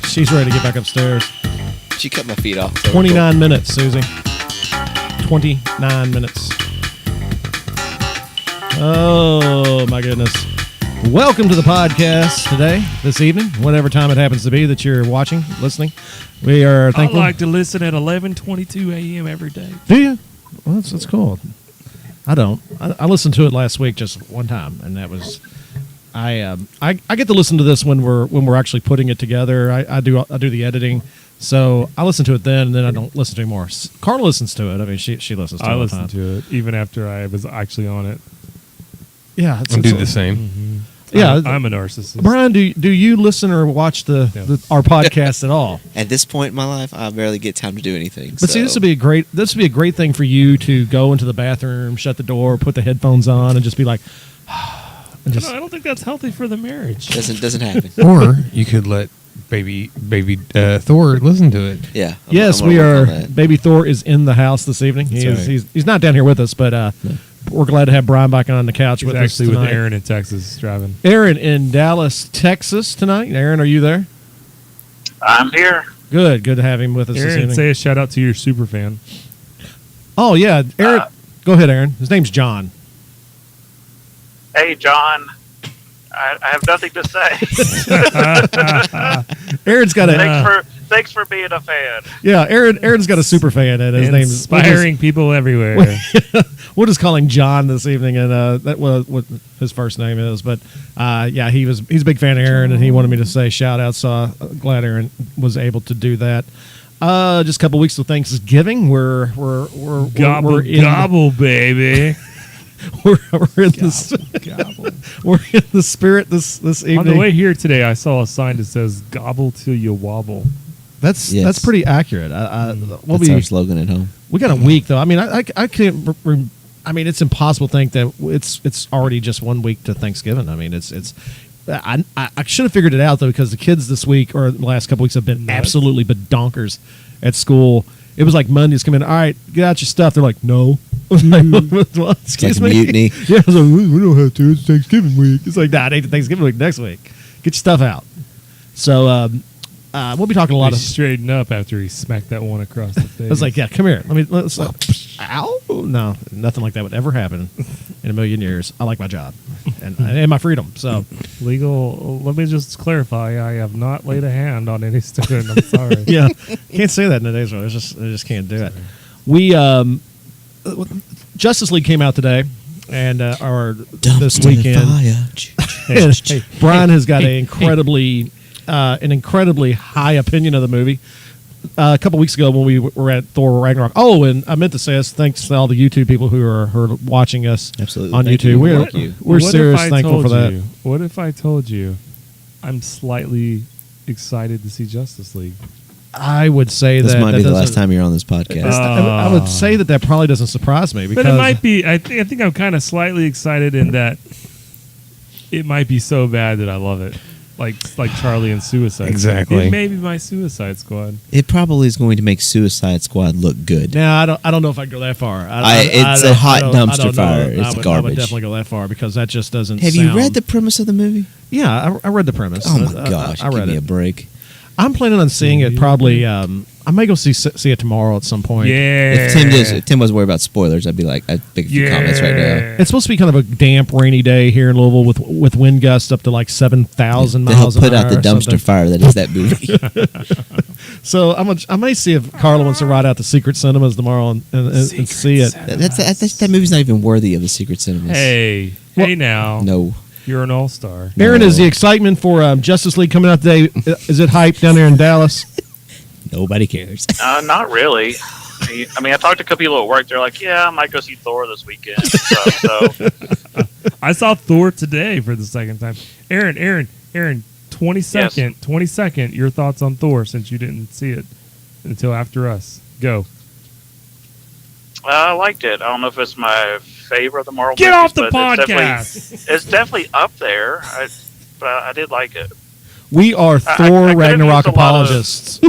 She's ready to get back upstairs. She cut my feet off. 29 minutes, Susie. 29 minutes. Oh, my goodness. Welcome to the podcast today, this evening, whatever time it happens to be that you're watching, listening. We are thankful. I like to listen at 11:22 a.m. every day. Do you? Well, that's cool. I don't. I listened to it last week just one time, and that was... I get to listen to this when we're actually putting it together. I do the editing, so I listen to it then, and then I don't listen to it anymore. Carla listens to it. I mean, she listens to it. I all the listen time. to it even after I was actually on it. Yeah, I do the same. Mm-hmm. Yeah, I'm a narcissist. Brian, do you listen or watch our podcast at all? At this point in my life, I barely get time to do anything. But see, this would be a great thing for you to go into the bathroom, shut the door, put the headphones on, and just be like. I don't think that's healthy for the marriage. Doesn't happen. Or you could let baby Thor listen to it. Yeah. Yes, I'm we gonna are. work on that. Baby Thor is in the house this evening. He's not down here with us, but we're glad to have Brian back on the couch He's with us actually tonight. with Aaron in Texas driving. Aaron in Dallas, Texas tonight. Aaron, are you there? I'm here. Good to have him with us this Aaron, evening. say a shout out to your super fan. Oh yeah, Aaron. Go ahead, Aaron. His name's John. Hey, John. I have nothing to say. Aaron's got a. Thanks for being a fan. Yeah, Aaron's got a super fan, and his name's inspiring people everywhere. We'll just call him John this evening, and that was what his first name is. But yeah, he's a big fan of Aaron, and he wanted me to say shout out. So I'm glad Aaron was able to do that. Just a couple weeks till Thanksgiving. We're gobble baby. We're in the spirit this evening. On the way here today, I saw a sign that says "Gobble till you wobble." That's pretty accurate. That's our slogan at home. We got a week though. I mean, I can't. I mean, it's impossible to think that it's already just 1 week to Thanksgiving. I mean, it's. I should have figured it out though, because the kids this week or the last couple weeks have been absolutely badonkers at school. It was like Mondays come in. All right, get out your stuff. They're like, no. Well, excuse me. Mutiny. Yeah, I was like, we don't have to. It's Thanksgiving week. It's like, nah, it ain't Thanksgiving week next week. Get your stuff out. So we'll be talking a lot He of. straightened up after he smacked that one across the face. I was like, yeah, come here. Let's ow. No, nothing like that would ever happen in a million years. I like my job and my freedom. So legal. Let me just clarify. I have not laid a hand on any student. I'm sorry. Yeah, can't say that in today's world. I just can't do it. We Justice League came out today, and this weekend. Hey, Brian has got an incredibly high opinion of the movie. A couple weeks ago when we were at Thor Ragnarok. Oh, and I meant to say thanks to all the YouTube people who are watching us Absolutely. on Thank YouTube. you. We're seriously thankful for that. What if I told you I'm slightly excited to see Justice League? I would say this that might be the last time you're on this podcast. I would say that probably doesn't surprise me, because but it might be. I think I'm kind of slightly excited in that it might be so bad that I love it, like Charlie and Suicide. Exactly. It may be my Suicide Squad. It probably is going to make Suicide Squad look good. Now I don't know if I go that far. It's a hot dumpster fire. It's I would garbage. definitely go that far, because that just doesn't. Have you read the premise of the movie? Yeah, I read the premise. Oh my gosh! I read give me it. a break. I'm planning on seeing it probably. I may go see it tomorrow at some point. Yeah. If Tim was worried about spoilers, I'd make a few comments right now. It's supposed to be kind of a damp, rainy day here in Louisville with wind gusts up to like 7,000 miles an hour. They'll put out the dumpster fire that is that movie. So I may see if Carla wants to ride out to Secret Cinemas tomorrow and see it. That movie's not even worthy of the Secret Cinemas. Hey now. No. You're an all-star. Aaron, is the excitement for Justice League coming out today, is it hype down there in Dallas? Nobody cares. Not really. I mean, I talked to a couple people at work. They're like, yeah, I might go see Thor this weekend. So. I saw Thor today for the second time. Aaron, 20 second, your thoughts on Thor, since you didn't see it until after us. Go. I liked it. I don't know if it's my favorite of the Marvel Get movies, off the but podcast! It's definitely up there. But I did like it. We are Thor Ragnarok apologists.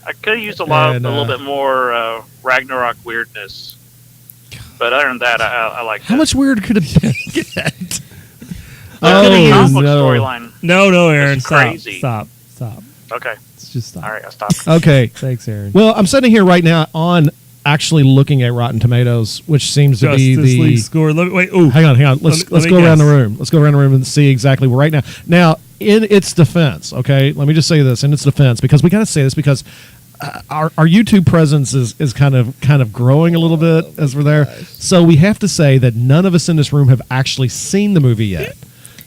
I could have used a little bit more Ragnarok weirdness. But other than that, I like it. How much weird could it be? The comic book storyline. No, Aaron, It's crazy. Stop. Okay. Let's just stop. All right, I'll stop. Okay. Thanks, Aaron. Well, I'm sitting here right now on actually looking at Rotten Tomatoes, which seems to be Justice the. League score. Let me, wait. Oh, Hang on. Let's Let me go around the guess. room. Let's go around the room and see exactly where right now. Now, in its defense, okay, let me just say this in its defense, because we got to say this because our YouTube presence is kind of growing a little bit as we're there. So we have to say that none of us in this room have actually seen the movie yet.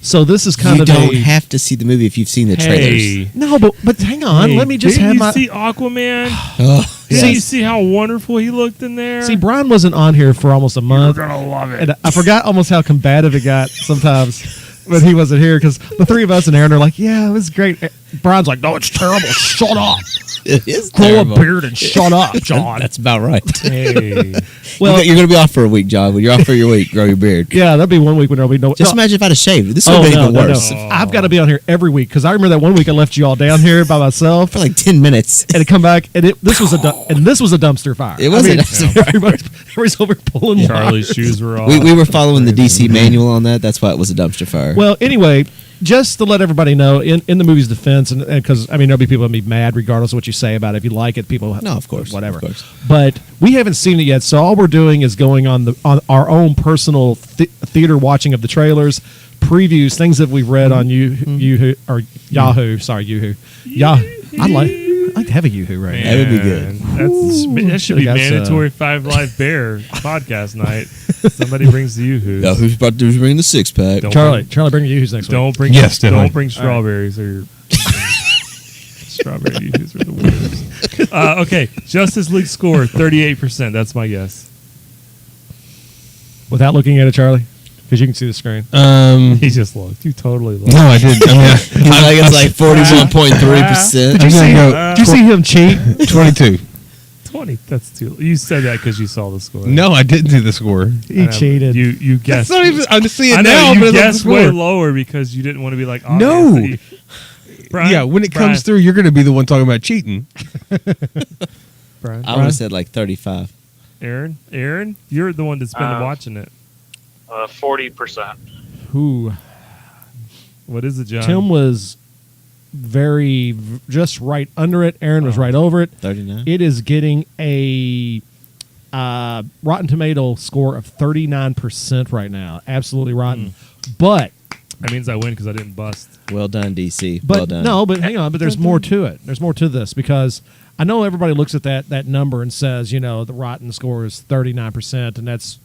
So this is kind You of don't a, have to see the movie if you've seen the trailers. hey. no, but hang on. Hey, Let me just didn't have you my see Aquaman? Oh, Didn't you yes. see how wonderful he looked in there? see. Brian wasn't on here for almost a You're month. gonna love it. And I forgot almost how combative it got sometimes when he wasn't here, because the three of us and Aaron are like, yeah, it was great. Brian's like, no, it's terrible. Shut up. It is Grow terrible. a beard and shut up, John. That's about right. Hey, Well, you're going to be off for a week, John. When you're off for your week, grow your beard. yeah, that'd be 1 week when there'll be no. Just no. imagine if I'd have shaved. This would have been even worse. I've got to be on here every week, because I remember that 1 week I left you all down here by myself, For like 10 minutes. and to come back, and this was a dumpster fire. It was I a mean, dumpster fire. everybody's over pulling Charlie's wires. shoes were off. We were following the DC manual on that. That's why it was a dumpster fire. Well, anyway, just to let everybody know, in the movie's defense, and because I mean, there'll be people that'll be mad regardless of what you say about it. If you like it, people No, of course, whatever. of course. But we haven't seen it yet, so all we're doing is going on our own personal theater watching of the trailers, previews, things that we've read on Yahoo. I'd like to have a Yahoo right now. That would be good. That should be That's, mandatory 5 Live Bear podcast night. Somebody brings the Yoo-Hoos. Now, who's about to bring the 6-pack? Don't Charlie, bring Yahoo's next week. Don't bring Yes, definitely. don't bring strawberries or strawberry Yoo-Hoos are the worst. Okay, Justice League score 38%. That's my guess. Without looking at it, Charlie, because you can see the screen. He just looked. You totally looked. No, I didn't. I mean, He's like, it's like 41.3%. Did you I'm see? gonna go Did you see him cheat? 22. 20. That's too. You said that because you saw the score. No, I didn't see the score. He cheated. You guessed. That's not even. I'm just seeing I it know now. you but it's not the guessed way score. lower because you didn't want to be like. No. obviously. Brian, Yeah, when it Brian, comes through, you're going to be the one talking about cheating. Brian, I would have said like 35. Aaron, you're the one that's been watching it. 40%. Who? What is it, John? Tim was just right under it. Aaron was right over it. 39. It is getting a Rotten Tomato score of 39% right now. Absolutely rotten. But That means I win because I didn't bust. Well done, DC. but well done. no, but hang on. But there's more to it. There's more to this, because I know everybody looks at that number and says, you know, the Rotten score is 39%, and that's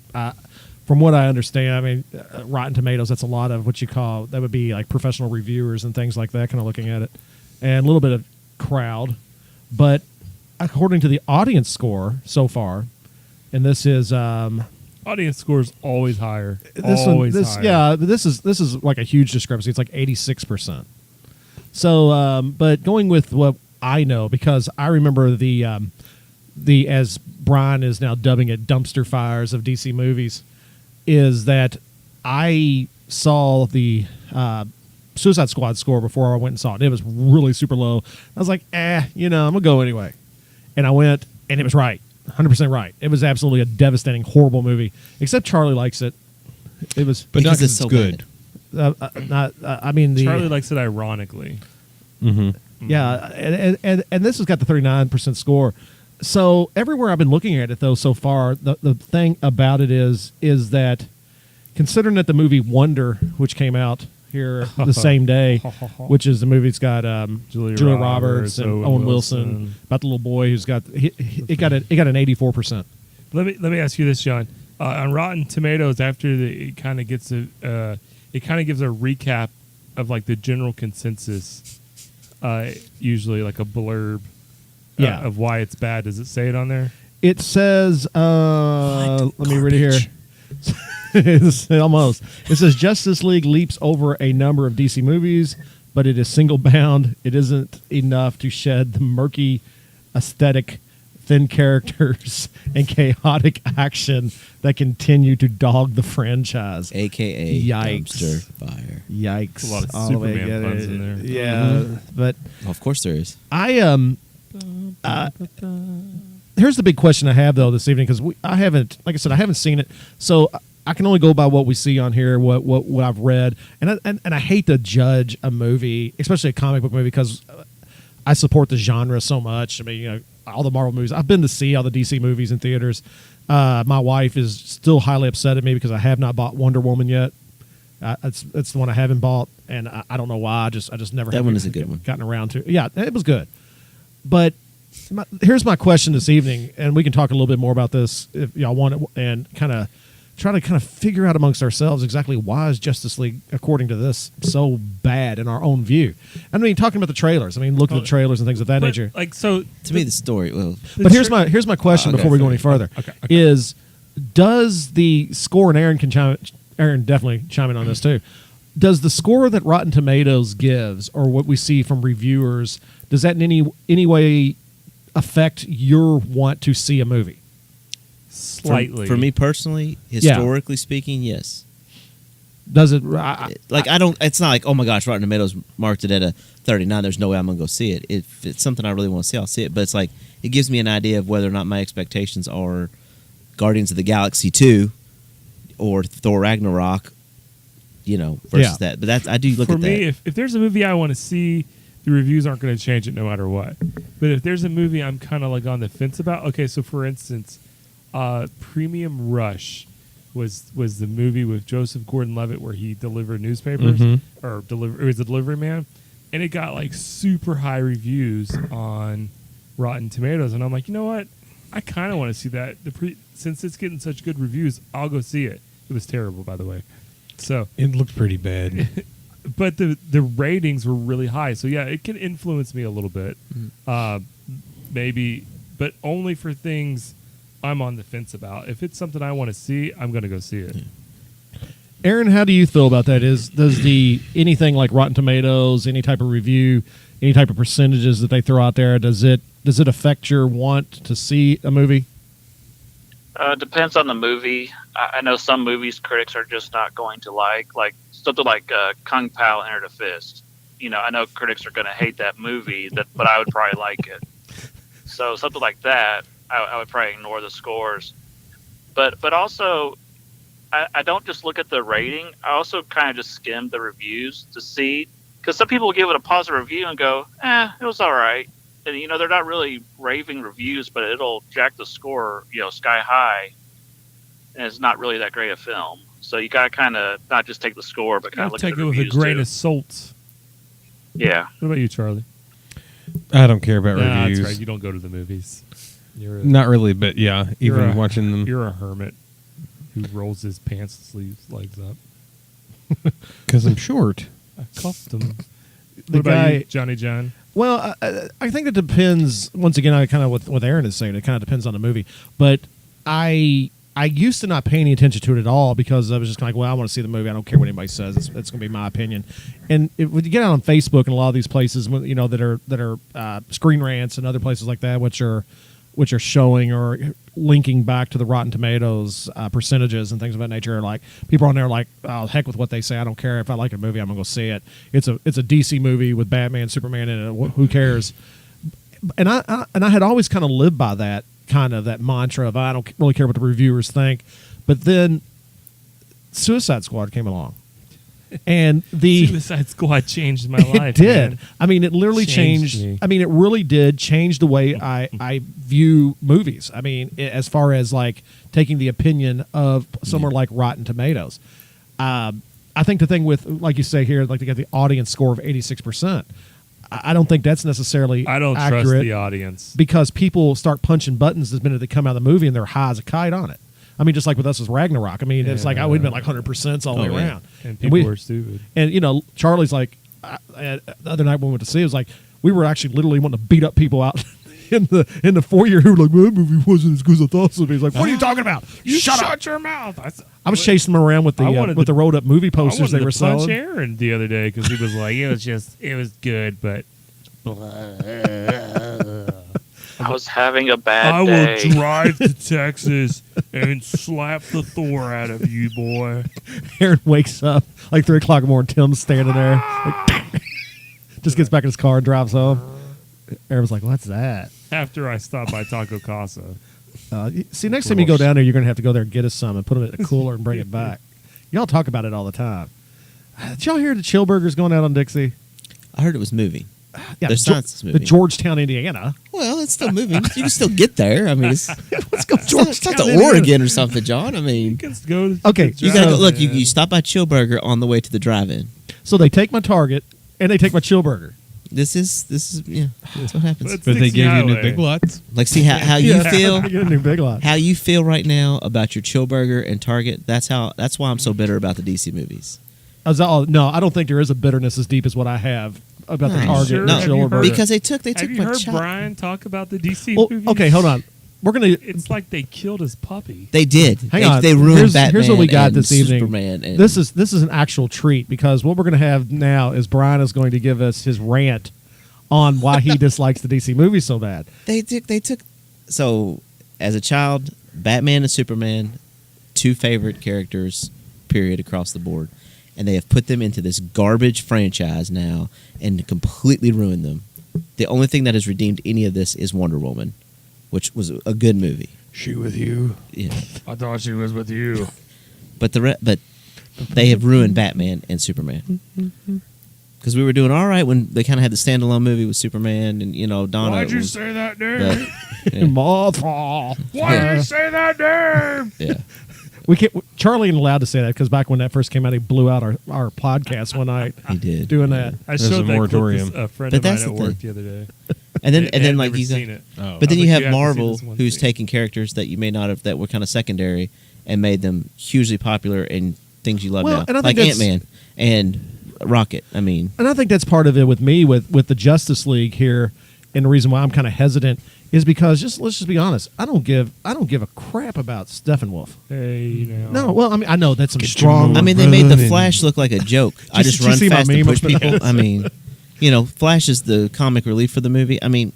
from what I understand. I mean, Rotten Tomatoes, that's a lot of what you call, that would be like professional reviewers and things like that, kind of looking at it, and a little bit of crowd. But according to the audience score so far, and this is Audience score is always higher. this always one, this higher. yeah, this is like a huge discrepancy. It's like 86%. So, but going with what I know, because I remember the as Brian is now dubbing it, dumpster fires of DC movies, is that I saw the Suicide Squad score before I went and saw it. It was really super low. I was like, I'm gonna go anyway, and I went, and it was right. 100% right. It was absolutely a devastating, horrible movie. Except Charlie likes it. It was, But not Because because it's it's so good. I mean, the Charlie likes it ironically. yeah, and this has got the 39% score. So everywhere I've been looking at it though so far, the thing about it is that considering that the movie Wonder, which came out here the same day, which is the movie that's got Julia Roberts and Owen Wilson, about the little boy who's got it got an 84%. Let me ask you this, John. On Rotten Tomatoes, after it kind of gives a recap of like the general consensus, usually like a blurb, Yeah. of why it's bad. Does it say it on there? It says, let me read it here. It's almost. It says Justice League leaps over a number of DC movies, but it is single bound. It isn't enough to shed the murky aesthetic, thin characters, and chaotic action that continue to dog the franchise. AKA Yikes. dumpster fire. Yikes! A lot of All the way Superman together. puns in there. Yeah, but Well, of course there is. Here's the big question I have though this evening, because I haven't seen it, so I can only go by what we see on here, what I've read, and I hate to judge a movie, especially a comic book movie, because I support the genre so much. I mean, all the Marvel movies. I've been to see all the DC movies in theaters. My wife is still highly upset at me because I have not bought Wonder Woman yet. It's the one I haven't bought, and I don't know why. I just never. That one is a good one. Gotten around to. Yeah, it was good. But here's my question this evening, and we can talk a little bit more about this if y'all want it, and kind of try to figure out amongst ourselves exactly why is Justice League, according to this, so bad in our own view. I mean, talking about the trailers. I mean, look at the trailers and things of that nature. Like, so To me, the story. Well, But here's my question okay, before we go any further. Okay. Is does the score, and Aaron definitely chime in on this too. Does the score that Rotten Tomatoes gives, or what we see from reviewers, does that in any way affect your want to see a movie? slightly. For me personally, historically speaking, yes. Does it? I don't. It's not like, oh my gosh, Rotten Tomatoes marked it at a 39. There's no way I'm gonna go see it. If it's something I really want to see, I'll see it. But it's like it gives me an idea of whether or not my expectations are Guardians of the Galaxy 2 or Thor Ragnarok, versus that. But that's I do look for at that. me, if there's a movie I want to see, the reviews aren't going to change it no matter what. But if there's a movie I'm kind of like on the fence about, okay, so for instance, Premium Rush was the movie with Joseph Gordon-Levitt where he delivered newspapers or it was a delivery man, and it got like super high reviews on Rotten Tomatoes, and I'm like, you know what? I kind of want to see that. Since it's getting such good reviews, I'll go see it. It was terrible, by the way. So It looked pretty bad. but the ratings were really high, so yeah, it can influence me a little bit, maybe, but only for things I'm on the fence about. If it's something I want to see, I'm going to go see it. Aaron, how do you feel about that? Does anything like Rotten Tomatoes, any type of review, any type of percentages that they throw out there, does it affect your want to see a movie? Depends on the movie. I know some movies critics are just not going to like something like Kung Pao Enter the Fist. I know critics are going to hate that movie, but I would probably like it. So something like that, I would probably ignore the scores. But also, I don't just look at the rating. I also kind of just skim the reviews to see, because some people give it a positive review and go, it was all right. And, they're not really raving reviews, but it'll jack the score, sky high. And it's not really that great a film. So you got to kind of not just take the score, but kind of look at take the it with a reviews grain too. of salt. Yeah. What about you, Charlie? I don't care about Nah, reviews. that's right. You don't go to the movies. Not really, but yeah, even watching them. You're a hermit who rolls his pants sleeves legs up. Because I'm short. A custom. The What about guy- you, Johnny John? Well, I think it depends. Once again, I kind of what Aaron is saying. It kind of depends on the movie. But I used to not pay any attention to it at all because I was just kind of like, well, I want to see the movie. I don't care what anybody says. It's going to be my opinion. And when you get out on Facebook and a lot of these places, that are Screen Rants and other places like that, which are showing or linking back to the Rotten Tomatoes percentages and things of that nature. Like people on there are like, oh, heck with what they say. I don't care. If I like a movie, I'm gonna go see it. It's a DC movie with Batman, Superman in it. Who cares? And I had always kind of lived by that mantra of I don't really care what the reviewers think. But then Suicide Squad came along. And the Suicide Squad changed my life. it did. Man. I mean, it literally Changed changed. me. I mean, it really did change the way I view movies. I mean, as far as like taking the opinion of somewhere like Rotten Tomatoes. I think the thing with, like you say here, like to get the audience score of 86%. I don't think that's necessarily I don't accurate trust the audience. because people start punching buttons the minute they come out of the movie and they're high as a kite on it. I mean, just like with us with Ragnarok. I mean, it's like we've been like 100% all the way yeah. around. And people we, were stupid. And Charlie's like, the other night when we went to see it, was like we were actually literally wanting to beat up people out in the foyer who were like, "My movie wasn't as good as I thought it would be." He's like, "What are you talking about? Shut up!" your mouth. I was chasing them around with the rolled up movie posters they were I wanted to punch selling. Aaron the other day because he was like, it was good, but I was having a bad I day. will drive to Texas and slap the Thor out of you, boy. Aaron wakes up like 3:00 in the morning. Tim's standing there, like, just gets back in his car and drives home. Aaron was like, "What's that?" After I stopped by Taco Casa. See, next time you go down there, you're going to have to go there and get us some and put it in a cooler and bring it back. Y'all talk about it all the time. Did y'all hear the Chill Burger's going out on Dixie? I heard it was moving. yeah, There's the, not this the movie. Georgetown, Indiana. Well, it's still moving. You can still get there. I mean, it's, Let's go it's not Georgetown, to Indiana. Oregon or something, John. I mean, You can go. Okay, you gotta go. So- Look, you stop by Chillburger on the way to the drive-in. So they take my Target and they take my Chill Burger. This is yeah. That's what happens. It's But they Dixie gave you new Highway. Big Lots. Like, see how you Yeah, feel. I get a new Big Lot. How you feel right now about your Chillburger and Target? That's why I'm so bitter about the DC movies. No, I don't think there is a bitterness as deep as what I have about the No. Target Sure? and Have you Chill heard- Burger. Because they took Have you my heard child. Brian talk about the DC Well, movies? okay, hold on. We're gonna It's like they killed his puppy. They did. hang they, on. They ruined here's, Batman. Here's what we got and this evening. Superman and This is an actual treat because what we're gonna have now is Brian is going to give us his rant on why he dislikes the DC movies so bad. They took. So, as a child, Batman and Superman, two favorite characters, period, across the board, and they have put them into this garbage franchise now and completely ruined them. The only thing that has redeemed any of this is Wonder Woman, which was a good movie. She with you. Yeah, I thought she was with you. but but they have ruined Batman and Superman. Because we were doing all right when they kind of had the standalone movie with Superman and Donna. Why'd you was- say that but, name? yeah, Mothra. Why'd you say that name? yeah. We can't. Charlie ain't allowed to say that because back when that first came out, he blew out our podcast one night He did. doing that. I There's showed a that clip moratorium. to a friend But of mine that's at the work thing. the other day. And then They and then had like never you seen got, it. Oh. but then I you was have like, you have to see Marvel, this one who's scene. taking characters that you may not have that were kind of secondary and made them hugely popular and things you love Well, now, and I like think that's- Ant-Man and Rocket. I mean, And I think that's part of it with me with the Justice League here, and the reason why I'm kind of hesitant is because let's just be honest. I don't give a crap about Steppenwolf. Hey, now. No, well, I mean I know that's some Get strong. your I mean, they made the running. Flash look like a joke. I Did just you run see my fast and meme push of that? people. I mean, Flash is the comic relief for the movie. I mean,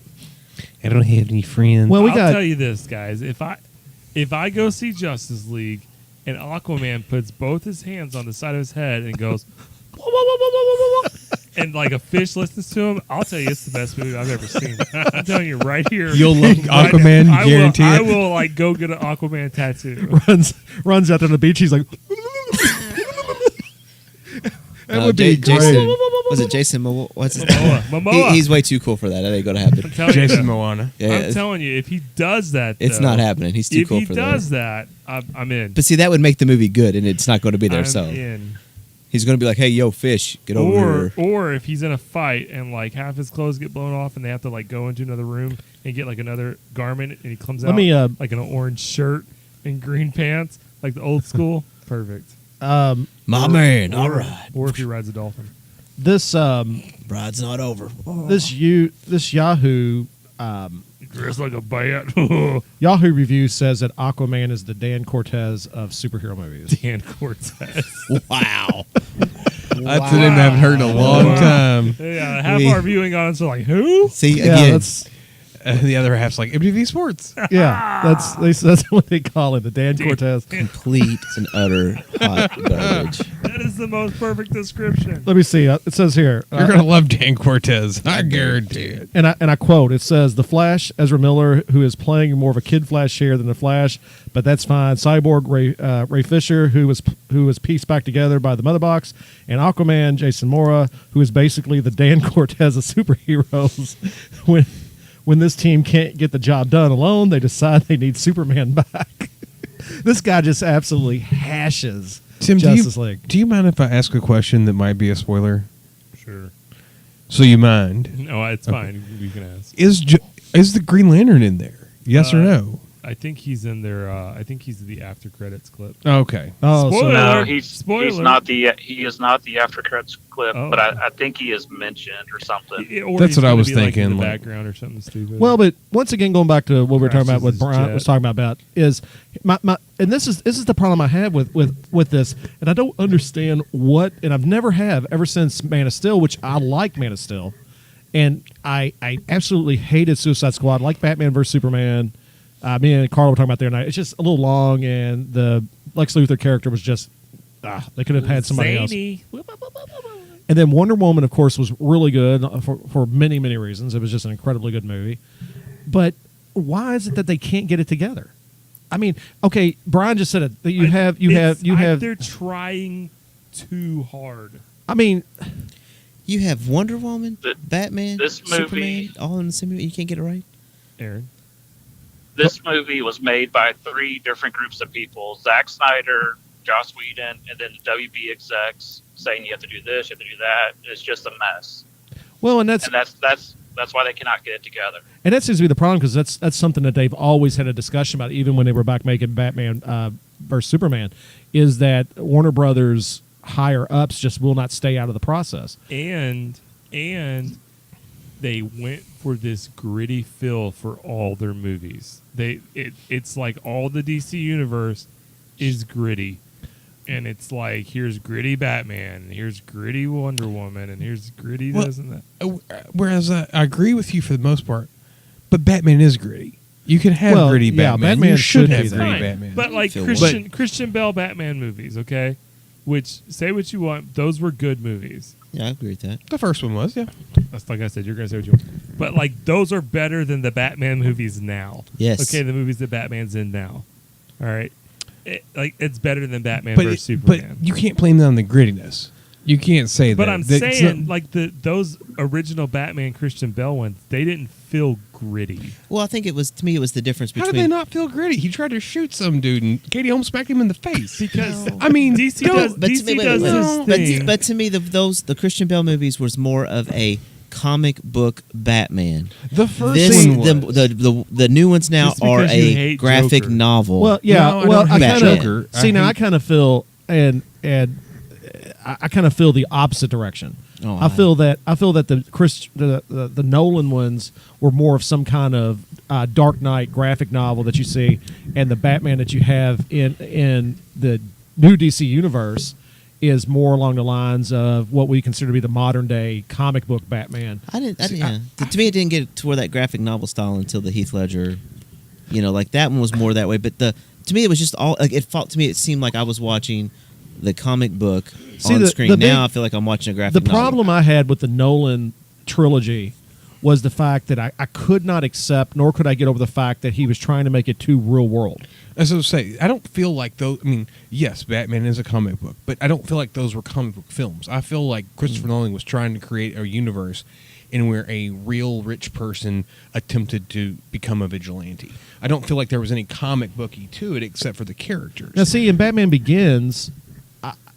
I don't have any friends. Well, we I'll got tell you this, guys. If I go see Justice League and Aquaman puts both his hands on the side of his head and goes, "Wah, wah, wah, wah, wah, wah, wah," and like a fish listens to him, I'll tell you it's the best movie I've ever seen. I'm telling you right here. You'll love Right- Aquaman, I guarantee will, it. I will like go get an Aquaman tattoo. runs out there on the beach. He's like, that would be great. Jason. Was it Jason Momoa? What's his name? Momoa. He's way too cool for that. That ain't gonna happen. I'm telling Jason you, Moana. Yeah, I'm yeah. telling you, if he does that, It's though, not happening. He's too If cool he for does that. that, I'm in. But see, that would make the movie good, and it's not going to be there. I'm So in. he's going to be like, "Hey, yo, fish, get over here." Or if he's in a fight and like half his clothes get blown off and they have to like go into another room and get like another garment and he comes Let out me, like in an orange shirt and green pants, like the old school. Perfect. My man, all right, Or if he rides a dolphin. This ride's not over. this Yahoo Dressed like a bat. Yahoo review says that Aquaman is the Dan Cortez of superhero movies. Dan Cortez. Wow. That's a name I haven't heard in a long time. Yeah, half We- our viewing audience are like, who? See Yeah, again. that's The other half's like MTV Sports. that's what they call it, the Dan Cortez. complete and utter hot garbage. That is the most perfect description. Let me see. It says here, You're gonna love Dan Cortez. I guarantee it. and I quote. It says, "The Flash, Ezra Miller, who is playing more of a kid Flash here than the Flash, but that's fine. Cyborg Ray Fisher, who was pieced back together by the Mother Box, and Aquaman Jason Momoa, who is basically the Dan Cortez of superheroes. When this team can't get the job done alone, they decide they need Superman back." This guy just absolutely hashes Tim, Justice League. do you mind if I ask a question that might be a spoiler? Sure. So you mind? No, it's fine. You can ask. Is the Green Lantern in there? Yes or no? I think he's in there. I think he's the after credits clip. Okay. Oh, Spoiler. so No, Alert. he's Spoiler. not the he is not the after credits clip, Oh. but I think he is mentioned or something. Or That's he's what I gonna was be, like, in thinking, the like- background or something stupid. well, but once again, going back to what we were talking about, Crashes what his Brian jet. was talking about is my and this is the problem I have with this, and I don't understand what, and I've never have ever since Man of Steel, which I like Man of Steel, and I absolutely hated Suicide Squad, like Batman vs Superman. Me and Carl were talking about the other night. It's just a little long, and the Lex Luthor character was just they could have had somebody else. Zany. And then Wonder Woman, of course, was really good for many, many reasons. It was just an incredibly good movie. But why is it that they can't get it together? I mean, okay, Brian just said it. That you have. They're trying too hard. I mean, You have Wonder Woman, Th- Batman, this movie- Superman, all in the same movie. You can't get it right. Aaron. This movie was made by 3 different groups of people: Zack Snyder, Joss Whedon, and then the WB execs saying you have to do this, you have to do that. It's just a mess, Well, and that's why they cannot get it together. and that seems to be the problem because that's something that they've always had a discussion about, even when they were back making Batman versus Superman, is that Warner Brothers higher ups just will not stay out of the process. And they went for this gritty feel for all their movies. It's like all the DC universe is gritty. And it's like, here's gritty Batman, and here's gritty Wonder Woman, and here's gritty Well, this and that. Whereas I agree with you for the most part, but Batman is gritty. You can have Well, gritty yeah, Batman. Batman You should should be have that. gritty Fine. Batman. But like Feel Christian Bale Batman movies, okay? Which, say what you want, those were good movies. Yeah, I agree with that. the first one was, yeah. That's like I said, you're going to say what you want. But like, those are better than the Batman movies now. Yes. Okay, the movies that Batman's in now. All right? It's better than Batman versus Superman. But you can't blame that on the grittiness. You can't say that. But I'm That's saying, not- like those original Batman Christian Bale ones, they didn't feel gritty. Well, I think it was the difference how between. did they not feel gritty? He tried to shoot some dude, and Katie Holmes smacked him in the face. Because I mean, DC don't- does, But to DC me, wait, does wait, this wait. thing. But to me, the Christian Bale movies was more of a comic book Batman. the first This one was. the new ones now Just are because you a hate graphic Joker. novel. Well, yeah. No, I well, don't I hate kind Joker. of see now. I hate- kind of feel and I kind of feel the opposite direction. Oh, I feel that the Nolan ones were more of some kind of Dark Knight graphic novel that you see, and the Batman that you have in the new DC universe is more along the lines of what we consider to be the modern day comic book Batman. yeah. To me, it didn't get to where that graphic novel style until the Heath Ledger. Like that one was more that way. But to me, it was just all like it felt to me. It seemed like I was watching the comic book See, on the screen. big- Now I feel like I'm watching a graphic The novel. problem I had with the Nolan trilogy was the fact that I could not accept, nor could I get over the fact that he was trying to make it too real world. As I was saying, I don't feel like those. I mean, yes, Batman is a comic book, but I don't feel like those were comic book films. I feel like Christopher Nolan was trying to create a universe in where a real rich person attempted to become a vigilante. I don't feel like there was any comic booky to it except for the characters. Now, see, in Batman Begins,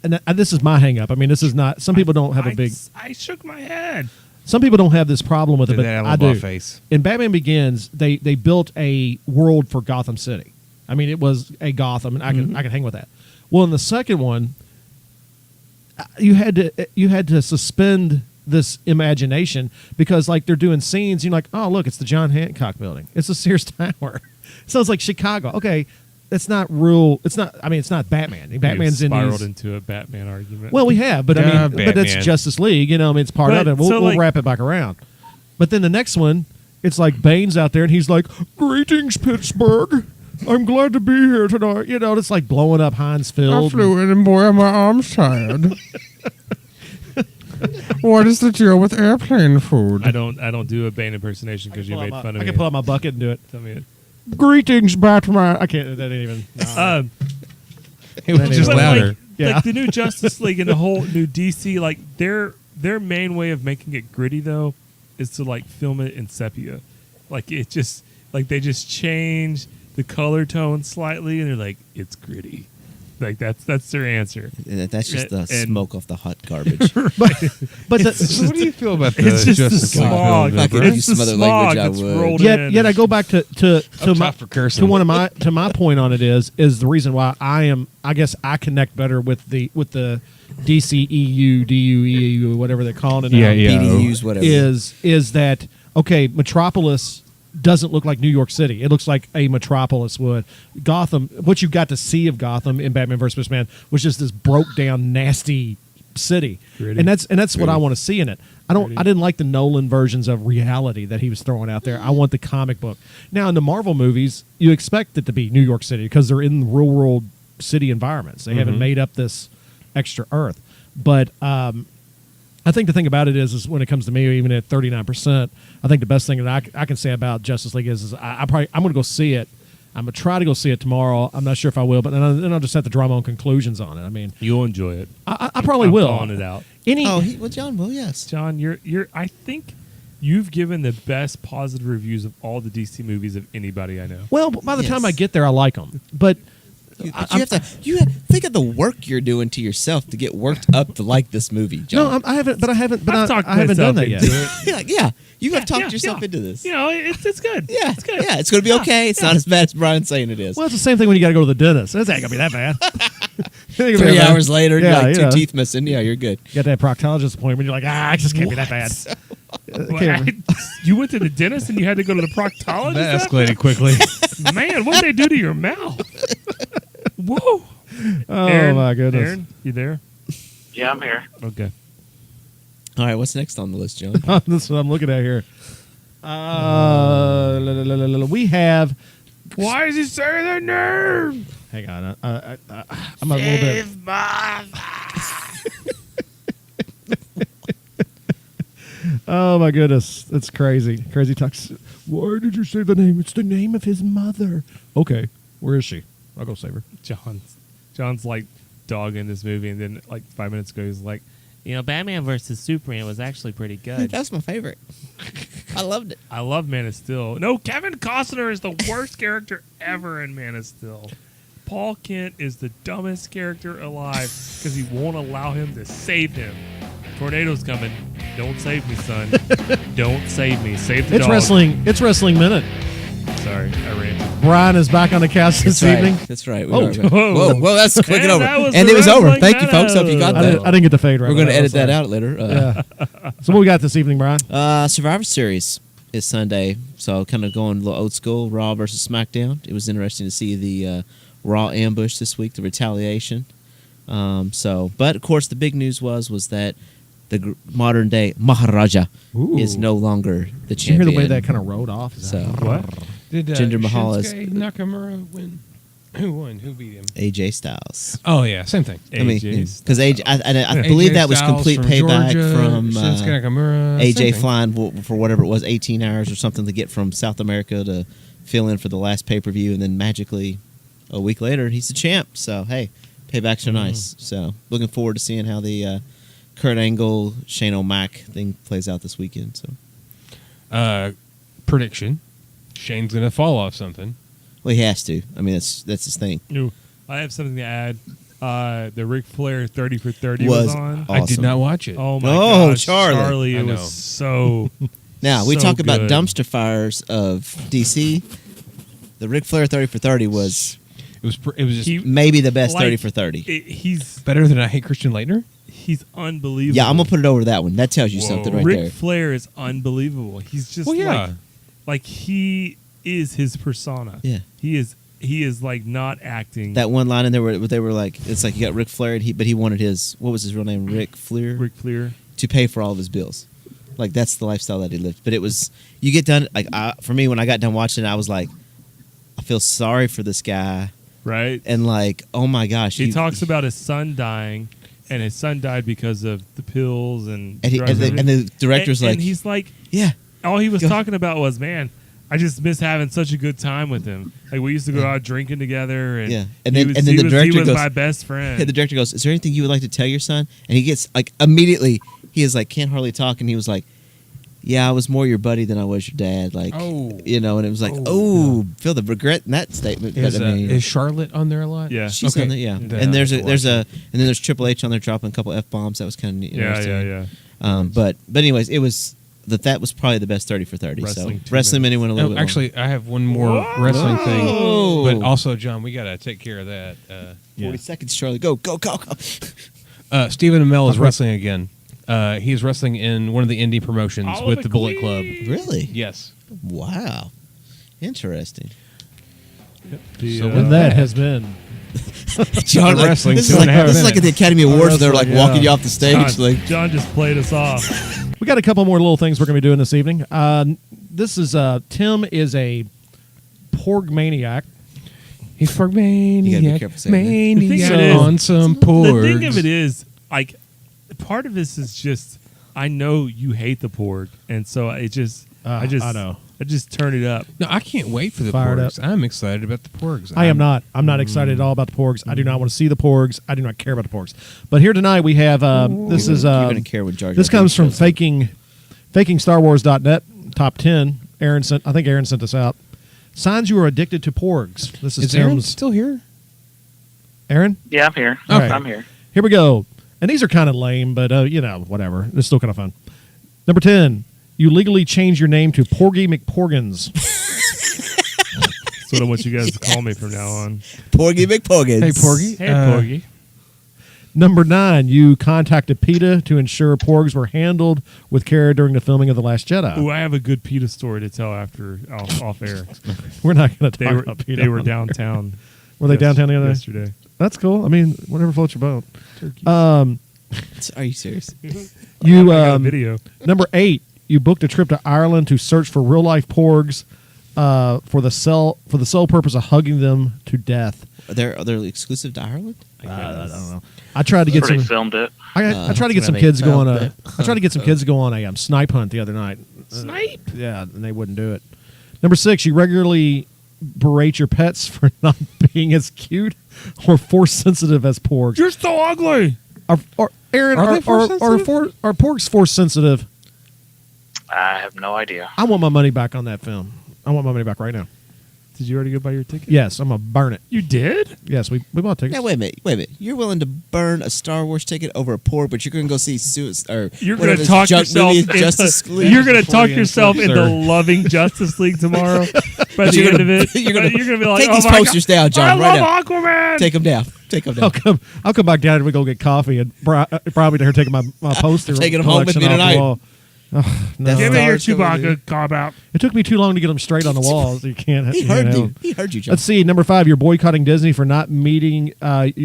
and this is my hang up. I mean, this is not. Some people don't have a big. I shook my head. Some people don't have this problem with it, Did but that I out do. of my face. In Batman Begins, they built a world for Gotham City. I mean, it was a Gotham, and I can hang with that. Well, in the second one, you had to suspend this imagination because, like, they're doing scenes. You're like, oh, look, it's the John Hancock Building. It's the Sears Tower. Sounds like Chicago. Okay, it's not real. It's not. I mean, it's not Batman. Batman's in spiraled these. into a Batman argument. Well, we have, but I Yeah, mean, but that's Batman. Justice League. I mean, it's part But, of it. so, We'll like- wrap it back around. But then the next one, it's like Bane's out there, and he's like, "Greetings, Pittsburgh. I'm glad to be here tonight." It's like blowing up Heinz Field. in and boy, are my arms tired. What is the deal with airplane food? I don't do a Bane impersonation because you made fun of I me. can pull out my bucket and do it. Tell me it. Greetings, Batman. I can't. That ain't even. no. It was just But, louder. Like, Yeah. like the new Justice League and the whole new DC, like their main way of making it gritty though is to like film it in sepia. Like it just like they just change the color tone slightly and they're like, it's gritty. Like that's their answer. That's just the And- smoke off the hot garbage. but So what do you feel about the It's just the Justice League smog. film, If I could Deborah? use It's the some other smog language, I that's would. rolled yet in. I go back to I'm my tough for cursing. to one of my to my point on it is the reason why I guess I connect better with the DCEU, DUEU, whatever they're calling it now. Yeah, yeah. PDUs, whatever. Is that okay? Metropolis doesn't look like New York City. It looks like a metropolis would. Gotham, what you got to see of Gotham in Batman vs Superman was just this broke down, nasty city, Gritty. and that's what I want to see in it. I Gritty. didn't like the Nolan versions of reality that he was throwing out there. I want the comic book. Now in the Marvel movies, you expect it to be New York City because they're in real world city environments. They haven't made up this extra Earth, but I think the thing about it is when it comes to me, even at 39%, I think the best thing that I can say about Justice League is I'm going to go see it I'm gonna try to go see it tomorrow. I'm not sure if I will, but then I'll just have to draw my own conclusions on it. I mean, You'll enjoy it. I probably I'm will. calling it out. Well, John will, yes. John, you're. I think you've given the best positive reviews of all the DC movies of anybody I know. Well, by the time Yes. I get there, I like them. But You have to think of the work you're doing to yourself to get worked up to like this movie, John. no, I haven't. But I haven't. But I've talked I haven't done myself that yet. into it. You're like, yeah, you have talked Yeah, yourself yeah. into this. You know, it's good. Yeah, it's good. yeah, it's going to be okay. It's not as bad as Brian's saying it is. Well, it's the same thing when you got to go to the dentist. It ain't gonna be that bad. It ain't gonna be 3 that bad. hours later, yeah, you're like you two know. teeth missing. Yeah, you're good. You got that proctologist appointment. You're like, it just can't be that bad. Well, you went to the dentist and you had to go to the proctologist. That after? escalated quickly. Man, what did they do to your mouth? Whoa! Oh Aaron, my goodness. Aaron, you there? Yeah, I'm here. Okay. All right, what's next on the list, John? This is what I'm looking at here. We have. Why is he saying that name? Hang on. I'm a little bit. Oh my goodness, that's crazy. Crazy talks. Why did you say the name? It's the name of his mother. Okay, where is she? I'll go save her. John's like dogging this movie, and then like 5 minutes ago, he's like, Batman versus Superman was actually pretty good. That's my favorite. I loved it. I love Man of Steel. No, Kevin Costner is the worst character ever in Man of Steel. Paul Kent is the dumbest character alive because he won't allow him to save him. Tornado's coming. Don't save me, son. Don't save me. Save the It's dog. wrestling. It's wrestling minute. Sorry, I ran. Brian is back on the cast this That's evening. right. That's right. We Oh. are back. Whoa, that's quick and And over. that was And the it was over. wrestling Thank you, folks. Hope you got I that. didn't get the fade right. We're going to now, edit that so- out later. Yeah. So what we got this evening, Brian? Survivor Series is Sunday, so kind of going a little old school, Raw versus SmackDown. It was interesting to see the Raw ambush this week, the retaliation. But of course, the big news was that the modern day Maharaja Ooh. is no longer the Did you hear champion. the way that kind of rode off? Is So that- What? Did Jinder Mahal is- Shinsuke Nakamura win? Who won? Who beat him? AJ Styles. Oh yeah, same thing. I mean, AJ because I believe AJ that was Styles complete from payback Georgia, from Shinsuke Nakamura. same AJ thing. flying for whatever it was, 18 hours or something to get from South America to fill in for the last pay per view, and then magically a week later he's the champ. So hey, paybacks are nice. So looking forward to seeing how the Kurt Angle Shane O'Mac thing plays out this weekend. So Prediction: Shane's gonna fall off something. well, he has to. I mean, that's his thing. No, I have something to add. The Ric Flair 30 for 30 was on. awesome. I did not watch it. Oh my Oh, gosh, Charlie. it I know. was so. Now we so talk about good. dumpster fires of DC. The Ric Flair 30 for 30 was It was just He- maybe the best Like, 30 for 30. He's better than I Hate Christian Leitner. unbelievable. Yeah, I'm gonna put it over that one. That tells you Whoa. something right Ric there. Flair is unbelievable. He's just Well, yeah. like he is his persona. Yeah. He is like not acting. That one line in there where they were like, it's like you got Ric Flair, but he wanted his, what was his real name, Ric Flair, Ric Flair. to pay for all of his bills. Like that's the lifestyle that he lived. But it was, you get done, like for me, when I got done watching it, I was like, I feel sorry for this guy, Right. and like, oh my gosh, He talks about his son dying, and his son died because of the pills and and, drugs and the director's and like, he's like, yeah, all he was Go. talking about was, man, I just miss having such a good time with him. Like we used to go out drinking together, and Yeah. And he then- was, and then he the was, director he was goes- my best friend. yeah, the director goes, is there anything you would like to tell your son? And he gets like immediately, he is like, can't hardly talk, and he was like, yeah, I was more your buddy than I was your dad. Like, Oh. you know, and it was like, Oh, oh, feel the regret in that statement. Is, but I mean, is Charlotte on there a lot? Yeah. she's Okay. on there, yeah. Then And I there's have to and watch then there's Triple H on there dropping a couple F bombs. That was kind of yeah, interesting. yeah, yeah. But anyways, it was that was probably the best 30 for 30. Wrestling, So 2 wrestling minutes. minute went a little Oh, bit. actually, I have one more Whoa. wrestling thing. Whoa. But also, John, we gotta take care of that. 40 seconds, Charlie. Go. Stephen Amell is wrestling again. He's wrestling in one of the indie promotions Oliver with the Bullet Club. Queen. Really? Yes. Wow. Interesting. The, So And that has been. John, The like, wrestling this 2.5 is like at the minutes. Academy Awards. They're like wrestling, walking yeah. you off the stage. John, Like, John just played us off. We got a couple more little things we're going to be doing this evening. This is Tim is a porg maniac. He's pork You gotta be maniac. careful saying that. The thing Maniac of it is- on some porgs. The thing of it is, like, part of this is just I know you hate the porg, and so I I know. I just turn it up. No, I can't wait for the Fired porgs. I'm excited about the porgs. I am not. I'm not excited at all about the porgs. I do not want to see the porgs. I do not care about the porgs. But here tonight we have this is You're gonna care when Jar Jar this comes from Binks shows up. fakingstarwars.net top 10. I think Aaron sent this out. Signs you are addicted to porgs. This is Is Aaron Tim's. still here? Yeah, I'm here. Okay. I'm here. Here we go. And these are kind of lame, but whatever. It's still kind of fun. Number 10. You legally change your name to Porgy McPorgans. That's what I want you guys to call me from now on. Porgy McPorgans. Hey, Porgy. Hey, Porgy. Number 9. You contacted PETA to ensure porgs were handled with care during the filming of The Last Jedi. Ooh, I have a good PETA story to tell after off air. We're not going to They talk were about PETA. they were downtown. Were they downtown the other day? yesterday? That's cool. I mean, whatever floats your boat. Are you serious? You I got a video. Number 8. You booked a trip to Ireland to search for real life porgs for the sole purpose of hugging them to death. Are they exclusive to Ireland? I don't know. I tried to get Where they some. filmed it. I tried to get where some they kids going. filmed it. I tried to get some kids to go on a snipe hunt the other night. Snipe? Yeah, and they wouldn't do it. Number 6. You regularly berate your pets for not being as cute or force sensitive as porgs. You're so ugly. Aaron, Are they force sensitive? are porgs force sensitive? I have no idea. I want my money back on that film. I want my money back right now. Did you already go buy your ticket? Yes, I'm gonna burn it. You did? Yes, we bought tickets. Now wait a minute. You're willing to burn a Star Wars ticket over a porg, but you're going to go see You're going to talk yourself Justice into, League. You're going to talk Freudian yourself slip, into sir. loving Justice League tomorrow. By the You're end gonna- of it, you're gonna be like, take oh these my posters God, down, John, I right love now. Aquaman. Take them down. Take them down. I'll come back down and we go get coffee and probably to her taking my poster. Taking 'em home with collection me off the tonight. wall. Oh, no. That's Give me your Stars coming in. Chewbacca cop out. It took me too long to get them straight on the walls. You can't. He you can't heard have you. 'em. He heard you, John. Let's see. Number 5. You're boycotting Disney for not meeting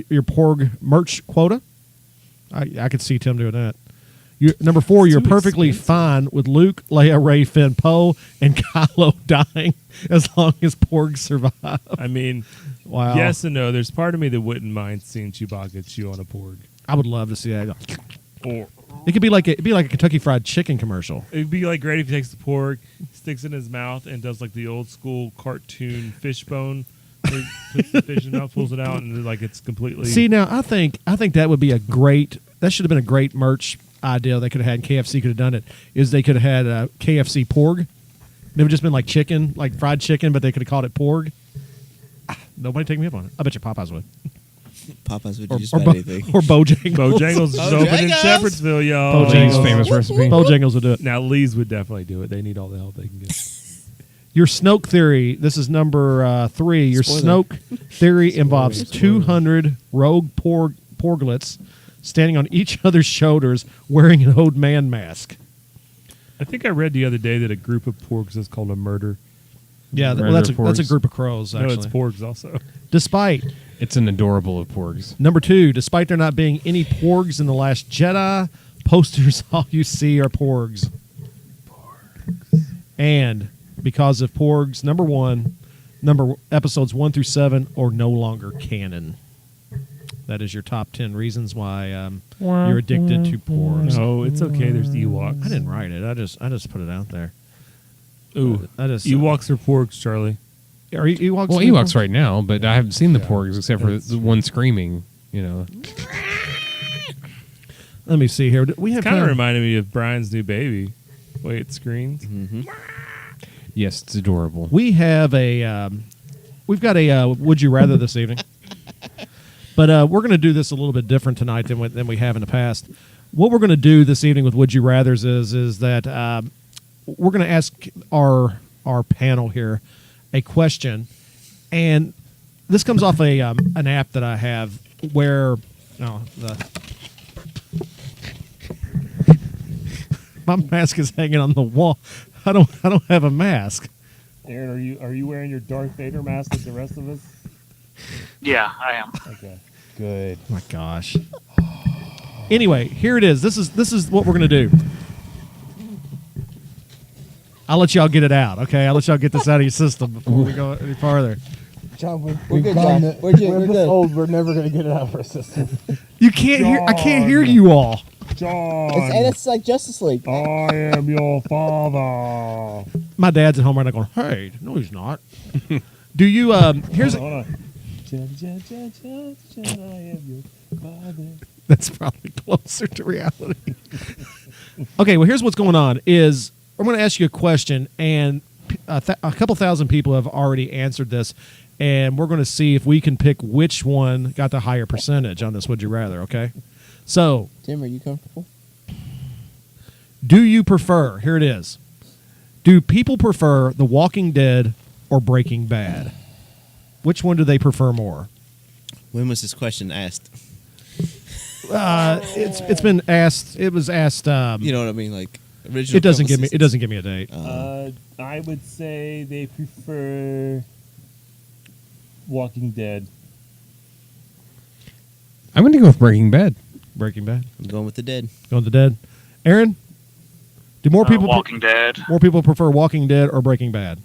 your porg merch quota. I could see Tim doing that. Number 4. You're too perfectly expensive. fine with Luke, Leia, Rey, Finn, Poe, and Kylo dying as long as porgs survive. I mean, Wow. yes and no. There's part of me that wouldn't mind seeing Chewbacca chew on a porg. I would love to see that. Or It could be like a Kentucky Fried Chicken commercial. it'd be like great if he takes the pork, sticks it in his mouth, and does like the old school cartoon fishbone. Where he puts the fish in his mouth, pulls it out, and like it's completely. See, now I think that would be a great. That should have been a great merch idea they could have had. KFC could have done it. Is they could have had a KFC porg. It would have just been like chicken, like fried chicken, but they could have called it porg. Nobody take me up on it. I bet you Popeyes would, Popeyes would or, do just or, about Bo- anything. or Bojangles. Bojangles is open in Bojangles? Shepherdsville, y'all. Bojangles. Lee's famous recipe. Bojangles would do it. Now Lee's would definitely do it. They need all the help they can get. Your Snoke theory. This is number 3. Your Spoiler. Snoke theory involves 200 rogue porglets standing on each other's shoulders wearing an old man mask. I think I read the other day that a group of porgs is called a murder. Yeah, Murder that's a porgs. group of crows. Actually, No, it's porgs also. despite It's an adorable of porgs. number 2, despite there not being any porgs in The Last Jedi, posters all you see are porgs. And because of porgs, number 1, episodes 1 through 7 are no longer canon. That is your top 10 reasons why you're addicted to porgs. No, it's okay. There's Ewoks. I didn't write it. I just put it out there. Ooh, I just Ewoks are porgs, Charlie. Are Ewoks? Well, Ewoks right now, but I haven't seen the Yeah. porgs except for It's- the one screaming. You know, Let me see here. We have Kind of time. reminded me of Brian's new baby. Wait, it screens. yes, it's adorable. We have we've got a would you rather this evening, but we're going to do this a little bit different tonight than we have in the past. What we're going to do this evening with would you rather's is that we're going to ask our panel here a question, and this comes off an app that I have where my mask is hanging on the wall. I don't have a mask. Aaron, are you wearing your Darth Vader mask like the rest of us? Yeah, I am. Okay. Good. Oh my gosh. Anyway, here it is. This is what we're gonna do. I'll let y'all get it out, okay? I'll let y'all get this out of your system before we go any farther. John, we're We've good, done John. it. We're We're this good. old. We're never going to get it out of our system. You can't hear. I can't hear you all. John, And it's like Justice League. I am your father. my dad's at home right now going, "Hey, no, he's not." Do you? Here's Hold on. I am your father. that's probably closer to reality. Okay, well, here's what's going on. Is I'm going to ask you a question, and a couple thousand people have already answered this, and we're going to see if we can pick which one got the higher percentage on this. Would you rather? Okay, so Tim, are you comfortable? do you prefer? Here it is. Do people prefer The Walking Dead or Breaking Bad? Which one do they prefer more? When was this question asked? It's been asked. It was asked. You know what I mean? Like original. It doesn't couple give me. It seasons. doesn't give me a date. I would say they prefer Walking Dead. I'm going to go with Breaking Bad. Breaking Bad. I'm going with the dead. Going to the Dead. Aaron, do more people Walking Dead. more people prefer Walking Dead or Breaking Bad?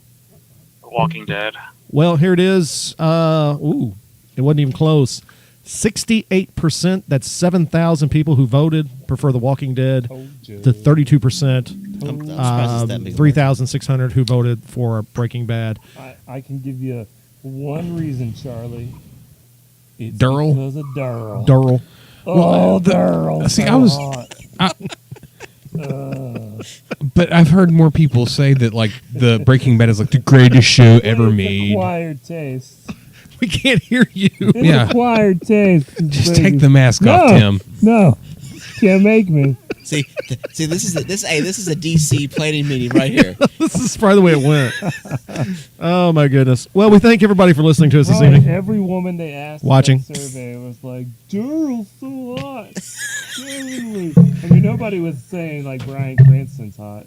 Walking Dead. Well, here it is. It wasn't even close. 68%. That's 7,000 people who voted prefer The Walking Dead. To 32%. I'm surprised it's that big. 3,600 who voted for Breaking Bad. I can give you one reason, Charlie. It's Durrell? because of Durrell. Durrell. Oh, Durrell. See, I was- But I've heard more people say that like the Breaking Bad is like the greatest show ever made. Acquired taste. We can't hear you. It's Yeah. acquired taste. Just take the mask off, Tim. No, can't make me. See, this is a DC planning meeting right here. This is probably the way it went. Oh, my goodness. Well, we thank everybody for listening to us this evening. Every woman they asked Watching. in that survey was like, Durrell's so hot. Genuinely. I mean, nobody was saying like Bryan Cranston's hot.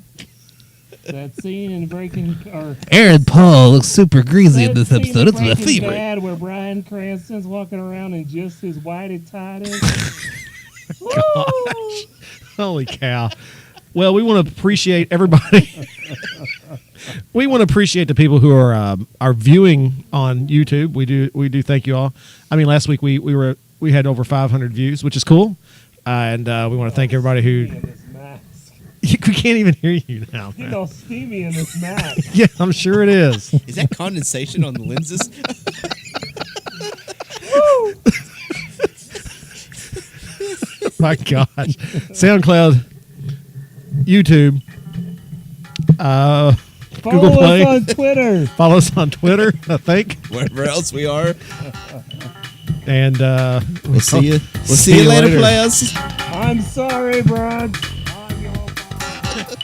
That scene in Breaking or Aaron Paul looks super greasy that scene in Breaking Bad where Bryan Cranston's walking around in just his whited tighties. Woo! Holy cow. Well, we want to appreciate everybody. We want to appreciate the people who are viewing on YouTube. We do thank you all. I mean, last week we had over 500 views, which is cool. And we want to thank everybody who In this mask. we can't even hear you now. You know, steamy in this mask. Yeah, I'm sure it is. Is that condensation on the lenses? My gosh. SoundCloud, YouTube, Google Follow Play. us on Twitter. Follow us on Twitter, I think. Wherever else we are. And We'll see you. We'll see you later, players. I'm sorry, Brad. I'm your father.